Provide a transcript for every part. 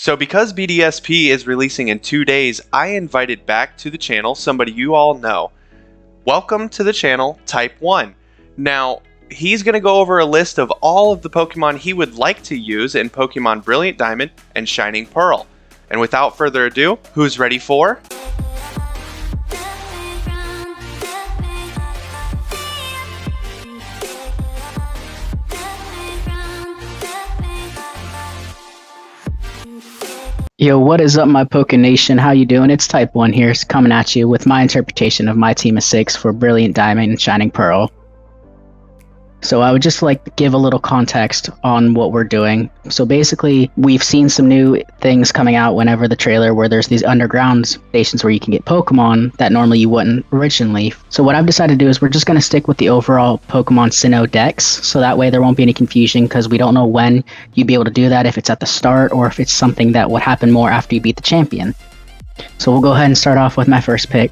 So because BDSP is releasing in 2 days, I invited back to the channel somebody you all know. Welcome to the channel, Type 1. Now, he's going to go over a list of all of the Pokemon he would like to use in Pokemon Brilliant Diamond and Shining Pearl. And without further ado, who's ready for... Yo, what is up, my Poke Nation? How you doing? It's Type 1 here, coming at you with my interpretation of my team of 6 for Brilliant Diamond and Shining Pearl. So I would just like to give a little context on what we're doing. So basically, we've seen some new things coming out whenever the trailer where there's these underground stations where you can get Pokemon that normally you wouldn't originally. So what I've decided to do is we're just going to stick with the overall Pokemon Sinnoh Dex. So that way there won't be any confusion because we don't know when you'd be able to do that, if it's at the start or if it's something that would happen more after you beat the champion. So we'll go ahead and start off with my first pick.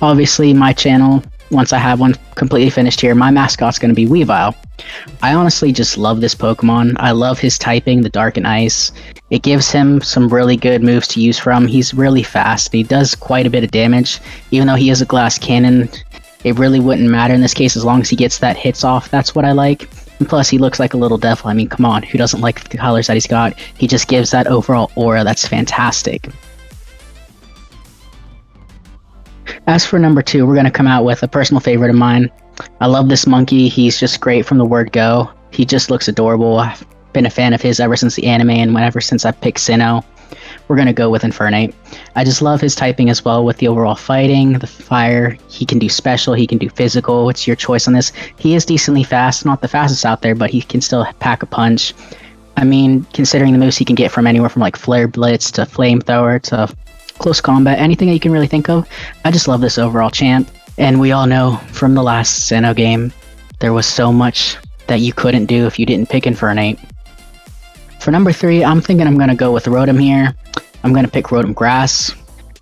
Obviously, my channel, once I have one completely finished here, my mascot's going to be Weavile. I honestly just love this Pokemon. I love his typing, the Dark and Ice. It gives him some really good moves to use from. He's really fast. He does quite a bit of damage. Even though he is a glass cannon, it really wouldn't matter in this case as long as he gets that hits off. That's what I like. And plus, he looks like a little devil. I mean, come on, who doesn't like the colors that he's got? He just gives that overall aura that's fantastic. As for number 2, we're going to come out with a personal favorite of mine. I love this monkey. He's just great from the word go. He just looks adorable. I've been a fan of his ever since the anime and ever since I picked Sinnoh. We're going to go with Infernae. I just love his typing as well with the overall fighting, the fire. He can do special, he can do physical. It's your choice on this. He is decently fast, not the fastest out there, but he can still pack a punch. I mean, considering the moves he can get from anywhere from like Flare Blitz to Flamethrower to close combat, anything that you can really think of. I just love this overall champ. And we all know from the last Sinnoh game, there was so much that you couldn't do if you didn't pick Infernae. For number 3, I'm thinking I'm going to go with Rotom here. I'm going to pick Rotom Grass.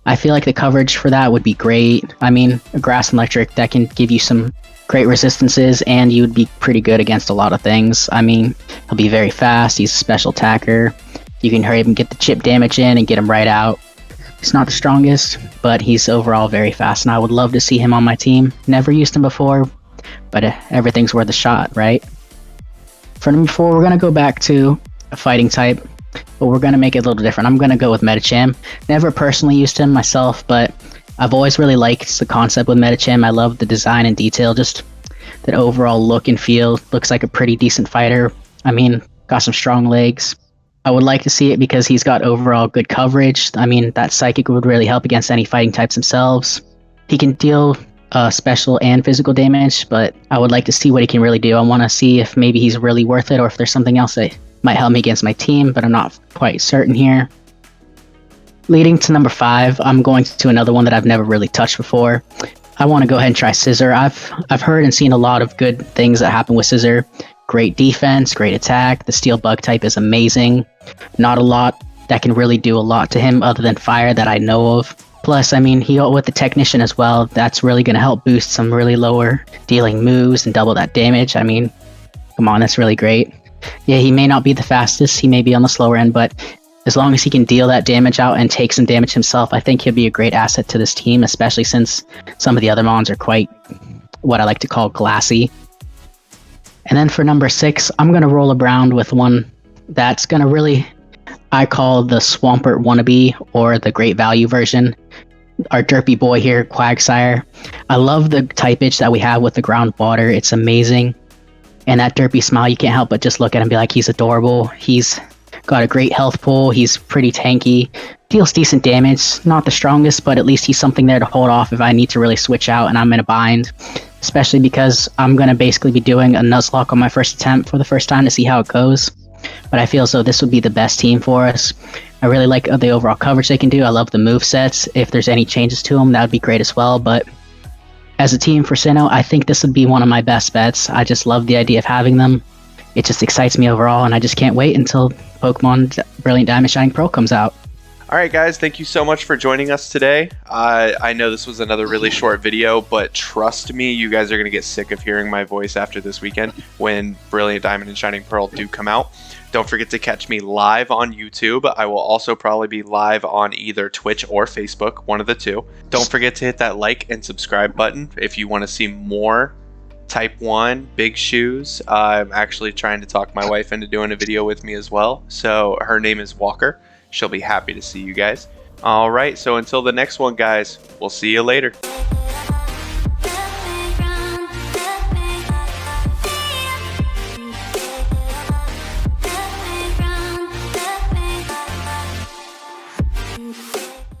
I feel like the coverage for that would be great. I mean, a Grass and Electric, that can give you some great resistances, and you would be pretty good against a lot of things. I mean, he'll be very fast. He's a special attacker. You can hurry up and get the chip damage in and get him right out. He's not the strongest, but he's overall very fast, and I would love to see him on my team. Never used him before, but everything's worth a shot, right? For number 4, we're going to go back to a fighting type, but we're going to make it a little different. I'm going to go with Medicham. Never personally used him myself, but I've always really liked the concept with Medicham. I love the design and detail, just that overall look and feel. Looks like a pretty decent fighter. I mean, got some strong legs. I would like to see it because he's got overall good coverage. I mean, that Psychic would really help against any fighting types themselves. He can deal special and physical damage, but I would like to see what he can really do. I want to see if maybe he's really worth it or if there's something else that might help me against my team, but I'm not quite certain here. Leading to number 5, I'm going to another one that I've never really touched before. I want to go ahead and try Scissor. I've heard and seen a lot of good things that happen with Scissor. Great defense, great attack. The steel bug type is amazing. Not a lot that can really do a lot to him other than fire that I know of. Plus, I mean, he with the technician as well, that's really going to help boost some really lower dealing moves and double that damage. I mean, come on, that's really great. Yeah, he may not be the fastest, he may be on the slower end, but as long as he can deal that damage out and take some damage himself, I think he'll be a great asset to this team, especially since some of the other mons are quite what I like to call glassy. And then for number 6, I'm going to roll around with one that's going to really, I call the Swampert wannabe, or the Great Value version. Our derpy boy here, Quagsire. I love the typage that we have with the groundwater. It's amazing. And that derpy smile, you can't help but just look at him and be like, he's adorable. He's got a great health pool. He's pretty tanky. Deals decent damage. Not the strongest, but at least he's something there to hold off if I need to really switch out and I'm in a bind. Especially because I'm going to basically be doing a Nuzlocke on my first attempt for the first time to see how it goes. But I feel as though this would be the best team for us. I really like the overall coverage they can do. I love the movesets. If there's any changes to them, that would be great as well. But as a team for Sinnoh, I think this would be one of my best bets. I just love the idea of having them. It just excites me overall, and I just can't wait until Pokemon Brilliant Diamond Shining Pearl comes out. Alright guys, thank you so much for joining us today. I know this was another really short video, but trust me, you guys are going to get sick of hearing my voice after this weekend when Brilliant Diamond and Shining Pearl do come out. Don't forget to catch me live on YouTube. I will also probably be live on either Twitch or Facebook, one of the two. Don't forget to hit that like and subscribe button if you want to see more Type 1 big shoes. I'm actually trying to talk my wife into doing a video with me as well. So her name is Walker. She'll be happy to see you guys. All right, so until the next one, guys, we'll see you later.